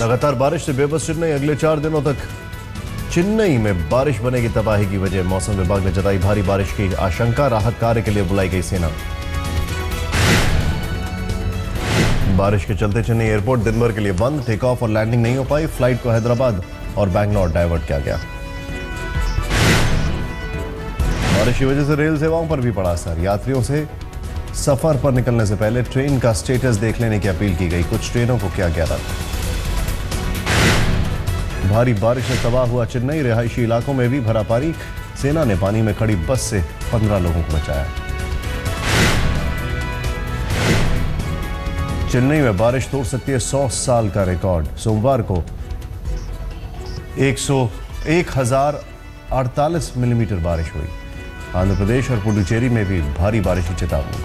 लगातार बारिश से बेबस चेन्नई अगले 4 दिनों तक। चेन्नई में बारिश बनेगी तबाही की वजह, मौसम विभाग ने जताई भारी बारिश की आशंका, राहत कार्य के लिए बुलाई गई सेना। बारिश के चलते चेन्नई एयरपोर्ट दिन भर के लिए बंद, टेक ऑफ और लैंडिंग नहीं हो पाई। फ्लाइट को हैदराबाद और बैंगलोर डाइवर्ट किया गया। बारिश की वजह से रेल सेवाओं पर भी पड़ा असर। यात्रियों से सफर पर निकलने से पहले ट्रेन का स्टेटस देख लेने की अपील की गई। कुछ ट्रेनों को किया गया रद्द। भारी बारिश से तबाह हुआ चेन्नई, रिहायशी इलाकों में भी भरा पानी। सेना ने पानी में खड़ी बस से 15 लोगों को बचाया। चेन्नई में बारिश तोड़ सकती है 100 साल का रिकॉर्ड। सोमवार को 1048 मिलीमीटर बारिश हुई। आंध्र प्रदेश और पुडुचेरी में भी भारी बारिश की चेतावनी।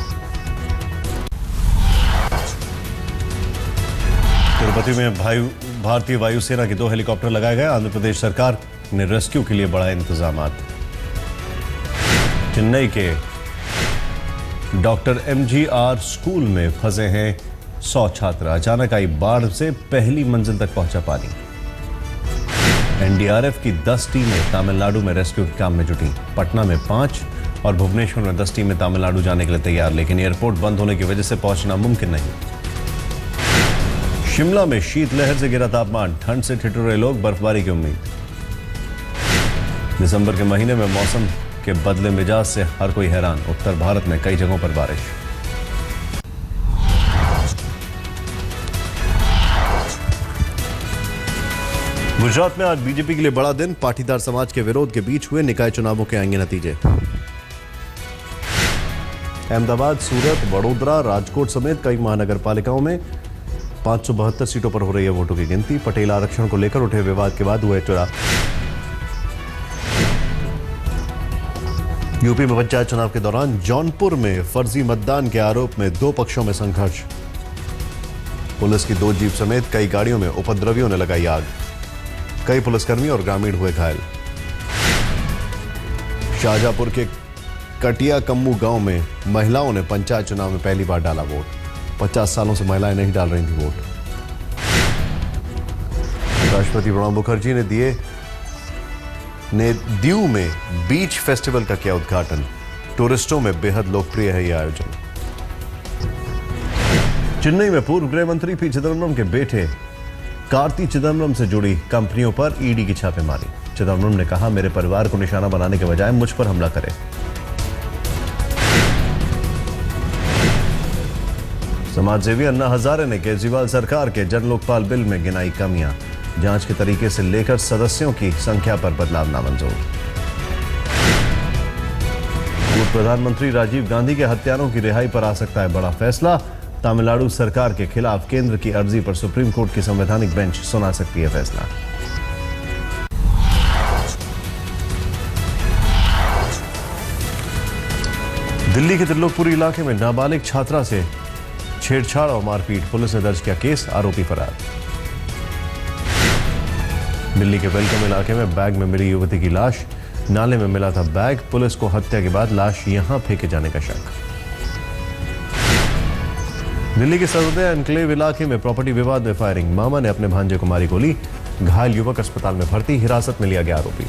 तिरुपति में भारतीय वायुसेना के 2 हेलीकॉप्टर लगाए गए। आंध्र प्रदेश सरकार ने रेस्क्यू के लिए बढ़ाए इंतजाम। चेन्नई के डॉक्टर MGR स्कूल में फंसे हैं 100 छात्र। अचानक आई बाढ़ से पहली मंजिल तक पहुंचा पानी। NDRF की 10 टीमें तमिलनाडु में रेस्क्यू के काम में जुटी। पटना में 5 और भुवनेश्वर में 10 टीमें तमिलनाडु जाने के लिए तैयार, लेकिन एयरपोर्ट बंद होने की वजह से पहुंचना मुमकिन नहीं। शिमला में शीतलहर से गिरा तापमान, ठंड से ठिठुरे लोग, बर्फबारी की उम्मीद। दिसंबर के महीने में मौसम के बदले मिजाज से हर कोई हैरान। उत्तर भारत में कई जगहों पर बारिश। गुजरात में आज बीजेपी के लिए बड़ा दिन। पाटीदार समाज के विरोध के बीच हुए निकाय चुनावों के आएंगे नतीजे। अहमदाबाद, सूरत, वडोदरा, राजकोट समेत कई महानगर पालिकाओं में 572 सीटों पर हो रही है वोटों की गिनती। पटेल आरक्षण को लेकर उठे विवाद के बाद हुए चुनाव। यूपी में पंचायत चुनाव के दौरान जौनपुर में फर्जी मतदान के आरोप में 2 पक्षों में संघर्ष। पुलिस की 2 जीप समेत कई गाड़ियों में उपद्रवियों ने लगाई आग। कई पुलिसकर्मी और ग्रामीण हुए घायल। शाहजहांपुर के कटिया कम्मू गांव में महिलाओं ने पंचायत चुनाव में पहली बार डाला वोट। 50 सालों से महिलाएं नहीं डाल रही थी वोट। राष्ट्रपति प्रणब मुखर्जी ने दीव में बीच फेस्टिवल का किया उद्घाटन। टूरिस्टों में बेहद लोकप्रिय है यह आयोजन। चेन्नई में पूर्व गृह मंत्री पी चिदंबरम के बेटे कार्ति चिदंबरम से जुड़ी कंपनियों पर ईडी की छापेमारी। चिदंबरम ने कहा, मेरे परिवार को निशाना बनाने के बजाय मुझ पर हमला करे। समाजसेवी अन्ना हजारे ने केजरीवाल सरकार के जन लोकपाल बिल में गिनाई कमियां। जांच के तरीके से लेकर सदस्यों की संख्या पर बदलाव नामंजूर। पूर्व प्रधानमंत्री राजीव गांधी के हत्यारों की रिहाई पर आ सकता है बड़ा फैसला। तमिलनाडु सरकार के खिलाफ केंद्र की अर्जी पर सुप्रीम कोर्ट की संवैधानिक बेंच सुना सकती है फैसला। दिल्ली के त्रिलोकपुरी इलाके में नाबालिग छात्रा से छेड़छाड़ और मारपीट, पुलिस ने दर्ज किया केस, आरोपी फरार। दिल्ली के वेलकम इलाके में बैग में मिली युवती की लाश। नाले में मिला था बैग। पुलिस को हत्या के बाद लाश यहां फेंके जाने का शक। दिल्ली के सर्वोदय एनक्लेव इलाके में प्रॉपर्टी विवाद में फायरिंग। मामा ने अपने भांजे को मारी गोली। घायल युवक अस्पताल में भर्ती। हिरासत में लिया गया आरोपी।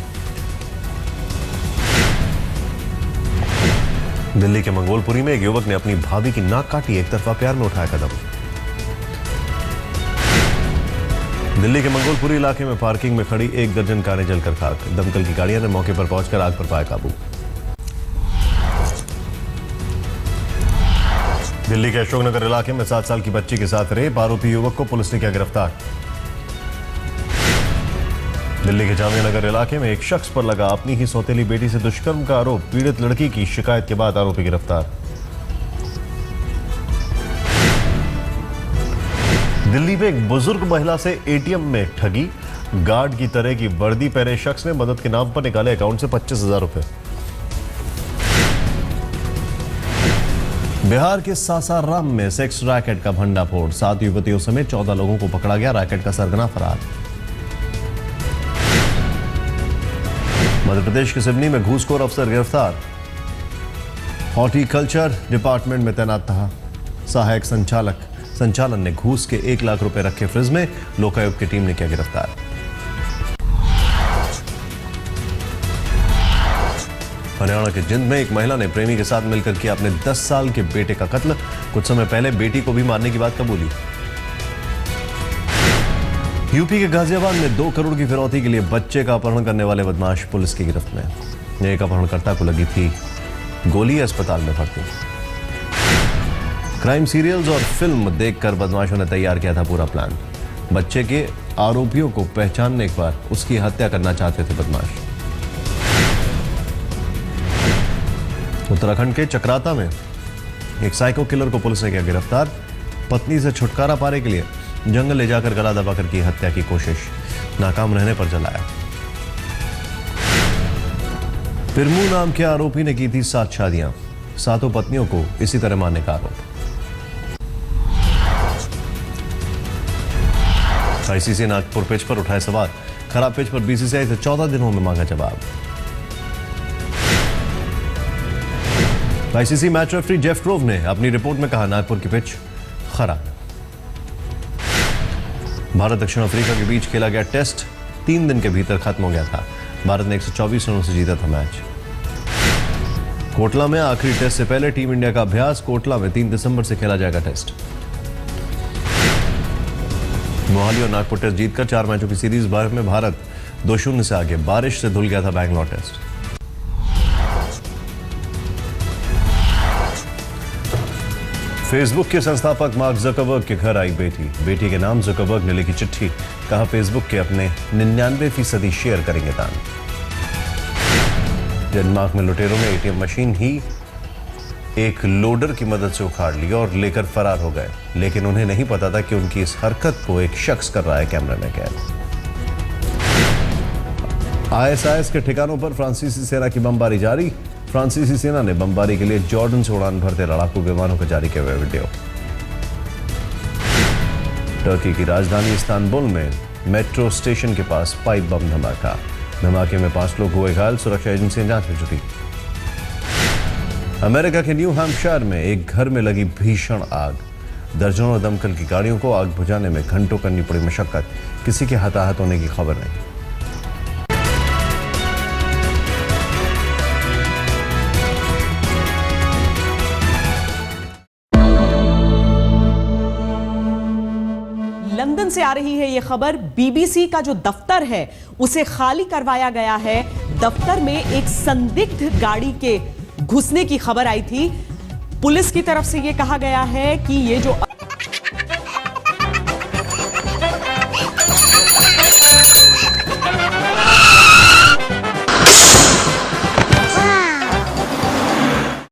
दिल्ली के मंगोलपुरी में एक युवक ने अपनी भाभी की नाक काटी। एक तरफा प्यार में उठाया कदम। दिल्ली के मंगोलपुरी इलाके में पार्किंग में खड़ी 1 दर्जन कारें जलकर खाक। दमकल की गाड़ियां ने मौके पर पहुंचकर आग पर पाया काबू। दिल्ली के अशोकनगर इलाके में 7 साल की बच्ची के साथ रेप, आरोपी युवक को पुलिस ने किया गिरफ्तार। दिल्ली के जामिया नगर इलाके में एक शख्स पर लगा अपनी ही सौतेली बेटी से दुष्कर्म का आरोप। पीड़ित लड़की की शिकायत के बाद आरोपी गिरफ्तार। दिल्ली में एक बुजुर्ग महिला से ATM में ठगी। गार्ड की तरह की वर्दी पहने शख्स ने मदद के नाम पर निकाले अकाउंट से 25,000 रुपए। बिहार के सासाराम में सेक्स रैकेट का भंडाफोड़। 7 युवतियों समेत 14 लोगों को पकड़ा गया। रैकेट का सरगना फरार। मध्य प्रदेश के सिवनी में घूसखोर अफसर गिरफ्तार। हॉर्टिकल्चर डिपार्टमेंट में तैनात था सहायक संचालक संचालन ने घूस के 1 लाख रुपए रखे फ्रिज में। लोकायुक्त की टीम ने किया गिरफ्तार। हरियाणा के जिंद में एक महिला ने प्रेमी के साथ मिलकर किया अपने 10 साल के बेटे का कत्ल। कुछ समय पहले बेटी को भी मारने की बात कबूली। यूपी के गाजियाबाद में 2 करोड़ की फिरौती के लिए बच्चे का अपहरण करने वाले बदमाश पुलिस की गिरफ्त में। एक अपहरणकर्ता को लगी थी गोली, अस्पताल में भर्ती। क्राइम सीरियल्स और फिल्म देखकर बदमाशों ने तैयार किया था पूरा प्लान। बच्चे के आरोपियों को पहचानने के बाद उसकी हत्या करना चाहते थे बदमाश। उत्तराखंड के चक्राता में एक साइको किलर को पुलिस ने किया गिरफ्तार। पत्नी से छुटकारा पाने के लिए जंगल ले जाकर गला दबाकर की हत्या की कोशिश, नाकाम रहने पर जलाया। पिरमू नाम के आरोपी ने की थी 7 शादियां, 7 पत्नियों को इसी तरह मारने का आरोप। आईसीसी नागपुर पिच पर उठाए सवाल। खराब पिच पर बीसीसीआई से 14 दिनों में मांगा जवाब। ICC match referee Jeff Grove ने अपनी रिपोर्ट में कहा नागपुर की पिच खराब है। भारत दक्षिण अफ्रीका के बीच खेला गया टेस्ट 3 दिन के भीतर खत्म हो गया था। भारत ने 124 रनों से जीता था मैच। कोटला में आखिरी टेस्ट से पहले टीम इंडिया का अभ्यास। कोटला में 3 दिसंबर से खेला जाएगा टेस्ट। मोहाली और नागपुर टेस्ट जीतकर 4 मैचों की सीरीज में भारत 2-0 से आगे। बारिश से धुल गया था बैंगलोर टेस्ट। फेसबुक के संस्थापक मार्क ज़करबर्ग के घर आई बेटी के नाम ज़करबर्ग ने लिखी चिट्ठी। कहा फेसबुक के अपने 99% शेयर करेंगे दान। डेनमार्क में लुटेरों ने एटीएम मशीन ही एक लोडर की मदद से उखाड़ ली और लेकर फरार हो गए, लेकिन उन्हें नहीं पता था कि उनकी इस हरकत को एक शख्स कर रहा है कैमरे में कैद। आईएसआईएस के ठिकानों पर फ्रांसीसी सेना की बमबारी जारी। फ्रांसीसी सेना ने बमबारी के लिए जॉर्डन से उड़ान भरते लड़ाकू विमानों को जारी किया हुआ वीडियो। टर्की की राजधानी इस्तांबुल में मेट्रो स्टेशन के पास पाइप बम धमाका। धमाके में 5 लोग हुए घायल। सुरक्षा एजेंसियां जांच में जुटी। अमेरिका के न्यू हैम्पशायर में एक घर में लगी भीषण आग। दर्जनों दमकल की गाड़ियों को आग बुझाने में घंटों करनी पड़ी मशक्कत। किसी के हताहत होने की खबर नहीं। लंदन से आ रही है यह खबर। बीबीसी का जो दफ्तर है उसे खाली करवाया गया है। दफ्तर में एक संदिग्ध गाड़ी के घुसने की खबर आई थी। पुलिस की तरफ से यह कहा गया है कि ये जो